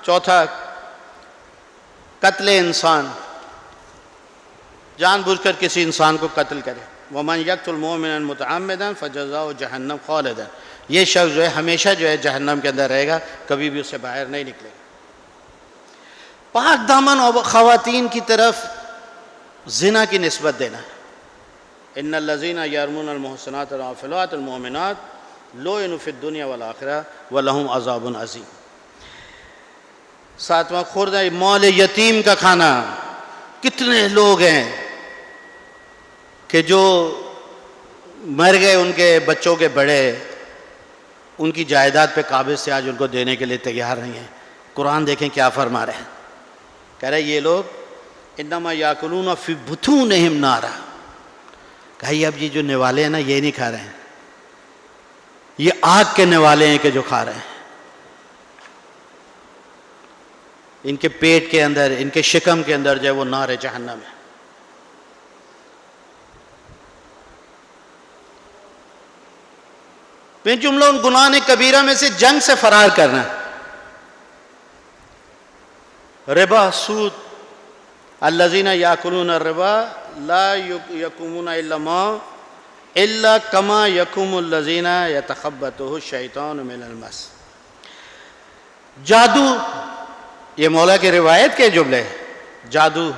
S3: چوتھا قتل انسان، جان بوجھ کر کسی انسان کو قتل کرے. وَمَنْ يَقْتُلْ مُؤْمِنًا مُتَعَمِّدًا فَجَزَاؤُهُ جَهَنَّمُ خَالِدًا. یہ شخص جو ہے ہمیشہ جو ہے جہنم کے اندر رہے گا، کبھی بھی اس سے باہر نہیں نکلے گا. پاک دامن خواتین کی طرف زنا کی نسبت دینا. ان الذین یرمون المحصنات الغافلات المؤمنات لعنوا فی الدنیا والآخرہ ولہم عذاب عظیم. ساتواں خوردہ مال یتیم کا کھانا. کتنے لوگ ہیں کہ جو مر گئے، ان کے بچوں کے بڑے ان کی جائیداد پہ قابض سے آج ان کو دینے کے لیے تیار نہیں ہیں. قرآن دیکھیں کیا فرما رہے ہیں. کہہ رہے یہ لوگ انما یاکلون فی بطونہم نارا. کہا اب یہ جو نوالے ہیں نا، یہ نہیں کھا رہے ہیں، یہ آگ کے نوالے ہیں کہ جو کھا رہے ہیں. ان کے پیٹ کے اندر، ان کے شکم کے اندر جو ہے وہ نار جہنم ہے. پھر جملہ ان گناہ کبیرہ میں سے جنگ سے فرار کرنا. ربا، سود. الذین یاکلون الربا لا یقومون الا کما یقوم الذین یتخبطہ الشیطان من المس. جادو، یہ مولا کی روایت کے جملے. جادو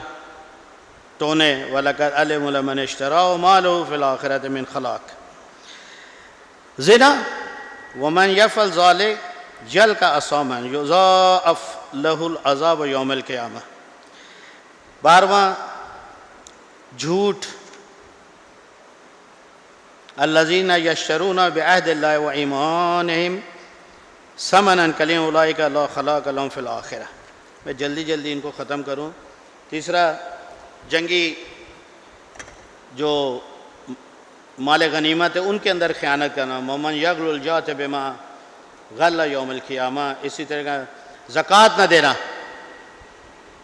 S3: ٹونے. وَلَقَدْ عَلِمُ لَمَنِ اشْتَرَاهُ مَا لَهُ فِي الْآخِرَةِ مِنْ خَلَاقٍ. زنا. وَمَنْ يَفْعَلْ ذَلِكَ يَلْقَ أَثَامًا يُضَاعَفْ لَهُ الْعَذَابُ يَوْمَ الْقِيَامَةِ. 12واں جھوٹ. الذین یشترون بعہد اللہ وایمانہم ثمنا قلیلا اولئک لا خلاق لهم فی الآخرہ. میں جلدی ان کو ختم کروں. تیسرا، جنگی جو مال غنیمت ہے ان کے اندر خیانت کرنا. ومن یغل الجات بما غل یوم القیامہ. اسی طرح کا زکوٰۃ نہ دینا.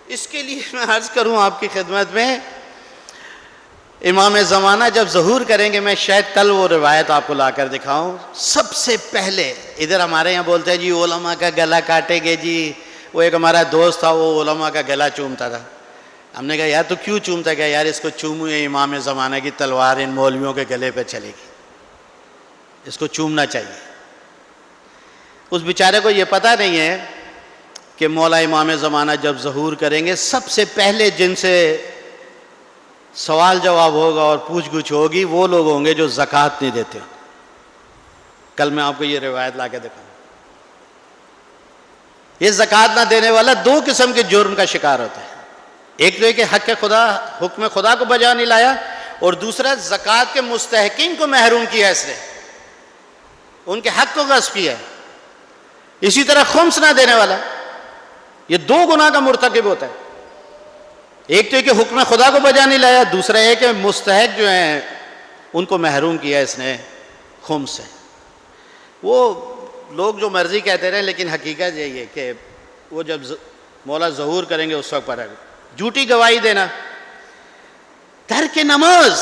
S3: اس کے لیے میں عرض کروں آپ کی خدمت میں، امام زمانہ جب ظہور کریں گے، میں شاید کل وہ روایت آپ کو لا کر دکھاؤں. سب سے پہلے ادھر ہمارے یہاں بولتے ہیں جی علماء کا گلا کاٹے گے جی. وہ ایک ہمارا دوست تھا، وہ علماء کا گلا چومتا تھا. ہم نے کہا یار تو کیوں چومتا؟ کہ یار اس کو چوموں یہ امام زمانہ کی تلوار ان مولویوں کے گلے پہ چلے گی، اس کو چومنا چاہیے. اس بیچارے کو یہ پتہ نہیں ہے کہ مولا امام زمانہ جب ظہور کریں گے، سب سے پہلے جن سے سوال جواب ہوگا اور پوچھ گچھ ہوگی وہ لوگ ہوں گے جو زکوٰۃ نہیں دیتے. کل میں آپ کو یہ روایت لا کے دکھاؤں. یہ زکوٰۃ نہ دینے والا دو قسم کے جرم کا شکار ہوتا ہے. ایک تو یہ کہ حکم خدا کو بجا نہیں لایا، اور دوسرا زکوٰۃ کے مستحقین کو محروم کیا اس نے، ان کے حق کو غصب کیا. اسی طرح خمس نہ دینے والا، یہ دو گناہ کا مرتکب ہوتا ہے. ایک تو یہ کہ حکم خدا کو بجا نہیں لایا، دوسرا یہ کہ مستحق جو ہیں ان کو محروم کیا اس نے خمس سے. وہ لوگ جو مرضی کہتے رہے، لیکن حقیقت یہی ہے کہ وہ جب مولا ظہور کریں گے اس وقت پر جھوٹی گواہی دینا، ترک نماز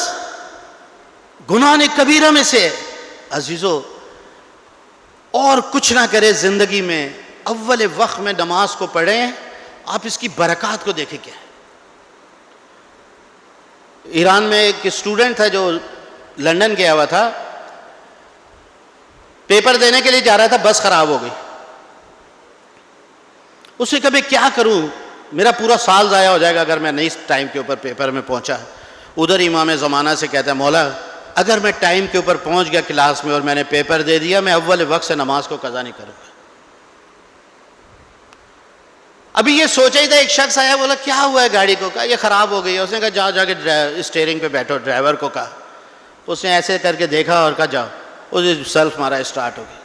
S3: گناہ کبیرہ میں سے. عزیزو، اور کچھ نہ کرے زندگی میں، اول وقت میں نماز کو پڑھیں. آپ اس کی برکات کو دیکھیں. کیا ایران میں ایک اسٹوڈنٹ تھا جو لندن گیا ہوا تھا، پیپر دینے کے لیے جا رہا تھا، بس خراب ہو گئی. اس نے کہا میں کیا کروں، میرا پورا سال ضائع ہو جائے گا اگر میں نہیں ٹائم کے اوپر پیپر میں پہنچا. ادھر امام زمانہ سے کہتا ہے مولا اگر میں ٹائم کے اوپر پہنچ گیا کلاس میں اور میں نے پیپر دے دیا، میں اول وقت سے نماز کو قضا نہیں کروں گا. ابھی یہ سوچا ہی تھا، ایک شخص آیا، بولا کیا ہوا ہے گاڑی کو؟ کہا یہ خراب ہو گئی ہے. اس نے کہا جا کے اسٹیئرنگ پہ بیٹھو. ڈرائیور کو کہا، اس نے ایسے کر کے دیکھا اور کہا جاؤ. اسے سیلف مارا، اسٹارٹ ہو گئی.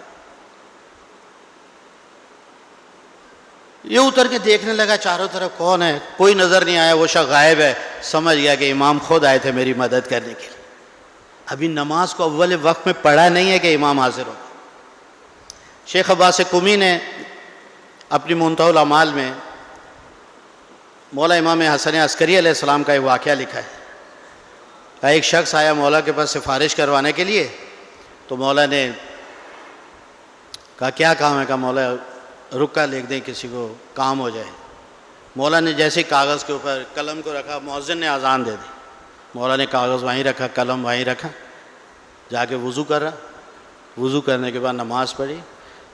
S3: یہ اتر کے دیکھنے لگا چاروں طرف کون ہے، کوئی نظر نہیں آیا. وہ شخص غائب ہے. سمجھ گیا کہ امام خود آئے تھے میری مدد کرنے کے لیے. ابھی نماز کو اول وقت میں پڑھا نہیں ہے کہ امام حاضر ہو. شیخ عباس قمی نے اپنی منتہی الاعمال میں مولا امام حسن عسکری علیہ السلام کا ایک واقعہ لکھا ہے. ایک شخص آیا مولا کے پاس سفارش کروانے کے لیے، تو مولا نے کہا کیا کام ہے؟ کہا مولا رکا لکھ دیں، کسی کو کام ہو جائے. مولا نے جیسے کاغذ کے اوپر قلم کو رکھا، مؤذن نے اذان دے دی. مولا نے کاغذ وہیں رکھا، قلم وہیں رکھا، جا کے وضو کر رہا. وضو کرنے کے بعد نماز پڑھی.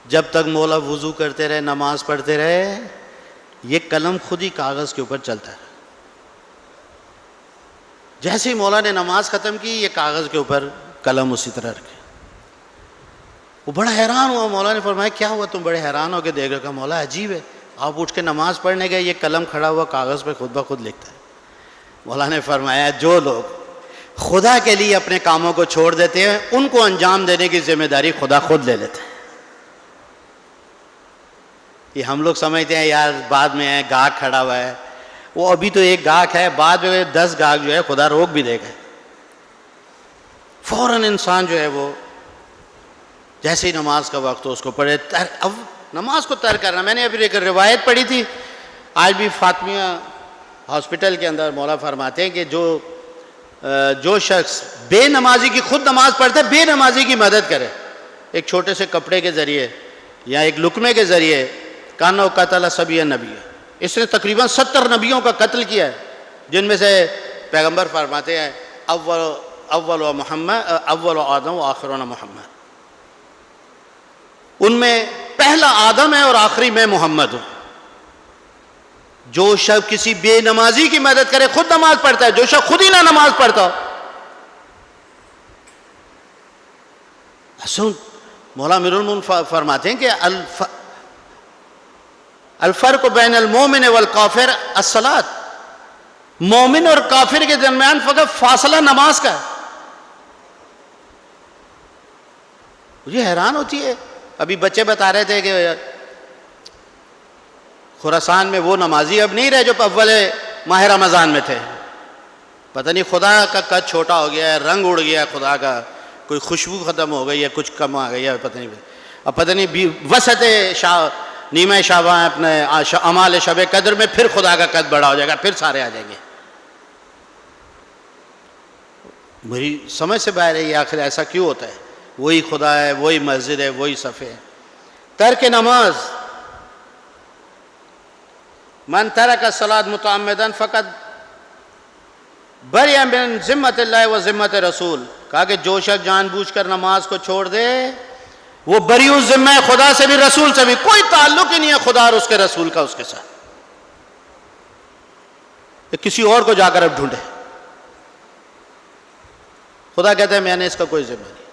S3: جب تک مولا وضو کرتے رہے، نماز پڑھتے رہے، یہ قلم خود ہی کاغذ کے اوپر چلتا ہے. جیسے ہی مولا نے نماز ختم کی، یہ کاغذ کے اوپر قلم اسی طرح رکھے. وہ بڑا حیران ہوا. مولا نے فرمایا کیا ہوا، تم بڑے حیران ہو کے دیکھ رہے ہو؟ کہا مولا عجیب ہے، آپ اٹھ کے نماز پڑھنے گئے، یہ قلم کھڑا ہوا کاغذ پہ خود بخود لکھتا ہے. مولا نے فرمایا جو لوگ خدا کے لیے اپنے کاموں کو چھوڑ دیتے ہیں، ان کو انجام دینے کی ذمہ داری خدا خود لے لیتا ہے. یہ ہم لوگ سمجھتے ہیں یار بعد میں ہے، گاہک کھڑا ہوا ہے. وہ ابھی تو ایک گاہک ہے، بعد میں 10 گاہک جو ہے خدا روک بھی دے گا. فوراً انسان جو ہے وہ جیسے ہی نماز کا وقت ہو اس کو پڑھے. اب نماز کو ترک کرنا، میں نے ابھی ایک روایت پڑھی تھی، آج بھی فاطمیہ ہاسپٹل کے اندر مولا فرماتے ہیں کہ جو شخص بے نمازی کی خود نماز پڑھتا ہے، بے نمازی کی مدد کرے، ایک چھوٹے سے کپڑے کے ذریعے یا ایک لقمے کے ذریعے. کانا و قتل سبی نبی، اس نے تقریباً 70 نبیوں کا قتل کیا ہے، جن میں سے پیغمبر فرماتے ہیں اول و محمد، اول و آدم و آخرون محمد. ان میں پہلا آدم ہے اور آخری میں محمد ہوں. جو شخص کسی بے نمازی کی مدد کرے، خود نماز پڑھتا ہے، جو شخص خود ہی نہ نماز پڑھتا ہو. مولا امیر المومنین فرماتے ہیں کہ الفرق بین المومن والکافر الصلاۃ، مومن اور کافر کے درمیان فقط فاصلہ نماز کا ہے. مجھے حیران ہوتی ہے. ابھی بچے بتا رہے تھے کہ خراسان میں وہ نمازی اب نہیں رہے جو اول ماہ رمضان میں تھے. پتہ نہیں خدا کا قد چھوٹا ہو گیا ہے, رنگ اڑ گیا ہے خدا کا, کوئی خوشبو ختم ہو گئی ہے, کچھ کم آ گئی ہے, پتہ نہیں. اب پتہ نہیں وسط نیمہ شعبان اپنے اعمال شب قدر میں پھر خدا کا قد بڑا ہو جائے گا, پھر سارے آ جائیں گے. میری سمجھ سے باہر ہے یہ, آخر ایسا کیوں ہوتا ہے؟ وہی خدا ہے, وہی مسجد ہے, وہی صفے ہے. ترک نماز, من ترک الصلاۃ متعمدا فقط بری من ذمت اللہ و ذمت رسول. کہا کہ جو شخص جان بوجھ کر نماز کو چھوڑ دے وہ بری ذمہ ہے, خدا سے بھی رسول سے بھی. کوئی تعلق ہی نہیں ہے خدا اور اس کے رسول کا اس کے ساتھ. کسی اور کو جا کر اب ڈھونڈے. خدا کہتا ہے میں نے اس کا کوئی ذمہ نہیں,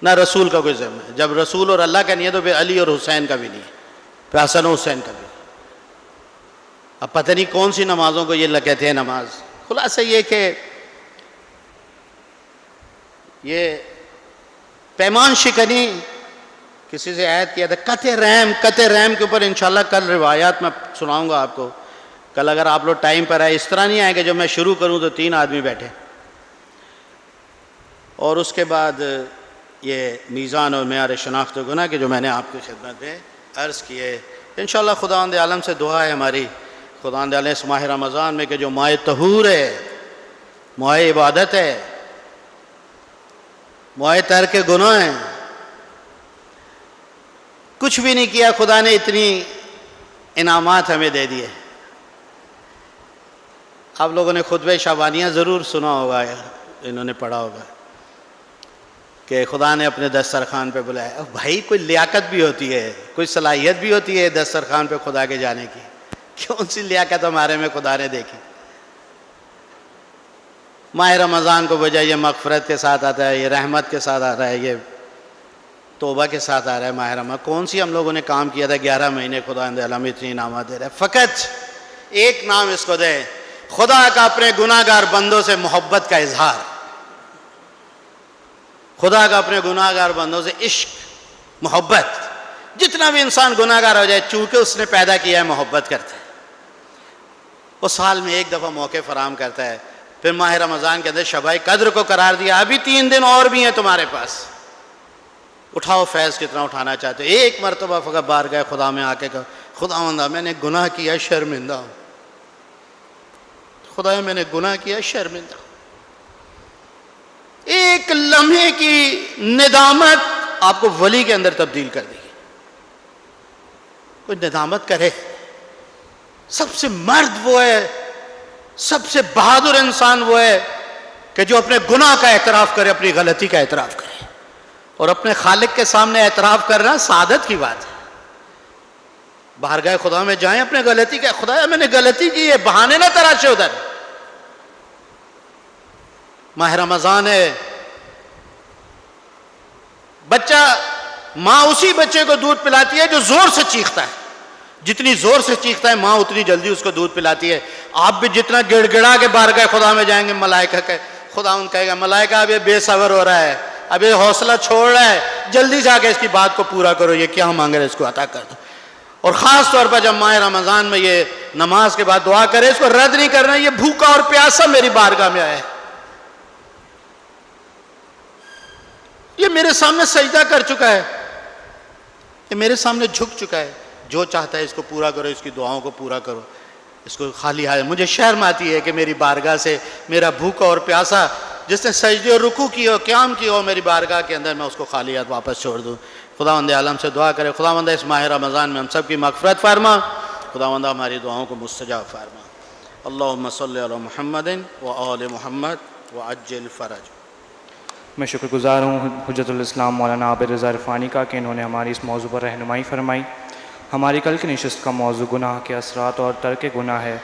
S3: نہ رسول کا کوئی ذمہ ہے. جب رسول اور اللہ کا نہیں ہے تو پھر علی اور حسین کا بھی نہیں ہے, پھر حسن و حسین کا بھی نہیں. اب پتہ نہیں کون سی نمازوں کو یہ کہتے ہیں نماز. خلاصہ یہ کہ یہ پیمان شکنی کسی سے عہد کیا تھا. قطع رحم کے اوپر انشاءاللہ کل روایات میں سناؤں گا آپ کو. کل اگر آپ لوگ ٹائم پر آئے, اس طرح نہیں آئے کہ جو میں شروع کروں تو 3 آدمی بیٹھے, اور اس کے بعد یہ میزان اور معیار شناخت گناہ کہ جو میں نے آپ کی خدمت میں عرض کیے. انشاءاللہ خداوند عالم سے دعا ہے ہماری, خداوند عالم اس ماہ رمضان میں کہ جو ماہ طہور ہے, ماہ عبادت ہے, ماہ ترک گناہ ہے, کچھ بھی نہیں کیا, خدا نے اتنی انعامات ہمیں دے دیے. آپ لوگوں نے خطبہ شعبانیہ ضرور سنا ہوگا, انہوں نے پڑھا ہوگا کہ خدا نے اپنے دسترخوان پہ بلایا. بھائی کوئی لیاقت بھی ہوتی ہے, کوئی صلاحیت بھی ہوتی ہے دسترخوان پہ خدا کے جانے کی. کون سی لیاقت ہمارے میں خدا نے دیکھی؟ ماہ رمضان کو بجائے یہ مغفرت کے ساتھ آتا ہے, یہ رحمت کے ساتھ آ رہا ہے, یہ توبہ کے ساتھ آ رہا ہے ماہ رمضان. کون سی ہم لوگوں نے کام کیا تھا 11 مہینے خدا عالم اتنی انعامات دے رہا ہے. فقط ایک نام اس کو دے, خدا کا اپنے گناہ گار بندوں سے محبت کا اظہار. خدا کا اپنے گناہ گار بندوں سے عشق, محبت. جتنا بھی انسان گناہ گار ہو جائے, چونکہ اس نے پیدا کیا ہے محبت کرتا ہے. وہ سال میں ایک دفعہ موقع فراہم کرتا ہے. پھر ماہ رمضان کے اندر شب قدر کو قرار دیا, ابھی 3 دن اور بھی ہیں تمہارے پاس, اٹھاؤ فیض کتنا اٹھانا چاہتے ہو. ایک مرتبہ فقط بارگاہ خدا میں آ کے کہو خداوندہ میں نے گناہ کیا, شرمندہ ہوں. خدا میں نے گناہ کیا, شرمندہ ہوں. ایک لمحے کی ندامت آپ کو ولی کے اندر تبدیل کر دی. کوئی ندامت کرے. سب سے مرد وہ ہے, سب سے بہادر انسان وہ ہے کہ جو اپنے گناہ کا اعتراف کرے, اپنی غلطی کا اعتراف کرے. اور اپنے خالق کے سامنے اعتراف کرنا سعادت کی بات ہے. بارگاہ خدا میں جائیں, اپنے غلطی کا, خدا میں نے غلطی کی ہے, بہانے نہ تراشے ادھر. ماہ رمضان ہے, بچہ, ماں اسی بچے کو دودھ پلاتی ہے جو زور سے چیختا ہے. جتنی زور سے چیختا ہے ماں اتنی جلدی اس کو دودھ پلاتی ہے. آپ بھی جتنا گڑ گڑا کے بارگاہ خدا میں جائیں گے, ملائکہ کہ خدا ان کہے گا ملائکہ اب یہ بے صبر ہو رہا ہے, اب یہ حوصلہ چھوڑ رہا ہے, جلدی سے آ کے اس کی بات کو پورا کرو, یہ کیا مانگ رہے اس کو عطا کر دو. اور خاص طور پر جب ماہ رمضان میں یہ نماز کے بعد دعا کرے, اس کو رد نہیں کرنا. یہ بھوکا اور پیاسا میری بارگاہ میں آیا ہے, یہ میرے سامنے سجدہ کر چکا ہے, یہ میرے سامنے جھک چکا ہے. جو چاہتا ہے اس کو پورا کرو, اس کی دعاؤں کو پورا کرو, اس کو خالی ہاتھ. مجھے شرم آتی ہے کہ میری بارگاہ سے میرا بھوکا اور پیاسا جس نے سجدے اور رکوع کی ہو, قیام کی ہو میری بارگاہ کے اندر, میں اس کو خالی ہاتھ واپس چھوڑ دوں. خداوند عالم سے دعا کرے خداوند اس ماہ رمضان میں ہم سب کی مغفرت فرما, خداوند ہماری دعاؤں کو مستجاب فرما. اللہم صلی علی محمد و آل محمد وعجل فرج.
S2: میں شکر گزار ہوں حجت الاسلام مولانا عابد رضا عرفانی کا کہ انہوں نے ہماری اس موضوع پر رہنمائی فرمائی. ہماری کل کی نشست کا موضوع گناہ کے اثرات اور ترک گناہ ہے,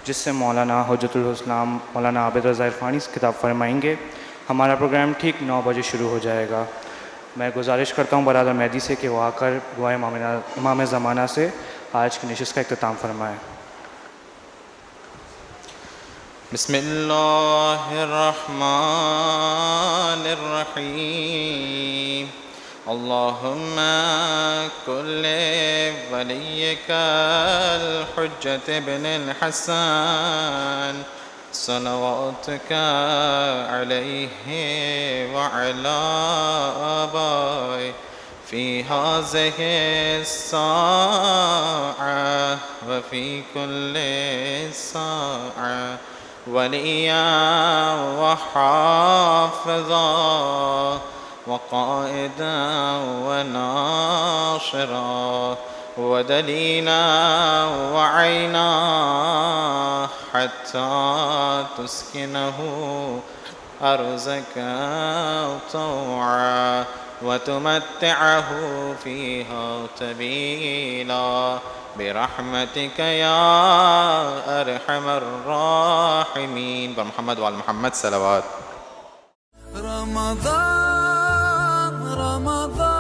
S2: جس سے مولانا حجت الاسلام مولانا عابد رضا عرفانی کتاب فرمائیں گے. ہمارا پروگرام ٹھیک 9 بجے شروع ہو جائے گا. میں گزارش کرتا ہوں برادر مہدی سے کہ وہ آ کر دعائے امام زمانہ سے آج کی نشست کا اختتام فرمائیں.
S4: بسم اللہ الرحمن الرحیم. اللهم كن لوليك الحجة بن الحسن صلواتك عليه وعلى آبائه في هذه الساعة وفي كل ساعة وليا وحافظا وقائدا وناصرا ودليلا وعينا حتى تسكنه أرزك طوعا وتمتعه فيها طويلا برحمتك يا أرحم الراحمين. بمحمد وعلى محمد صلوات.
S1: رمضان رمضان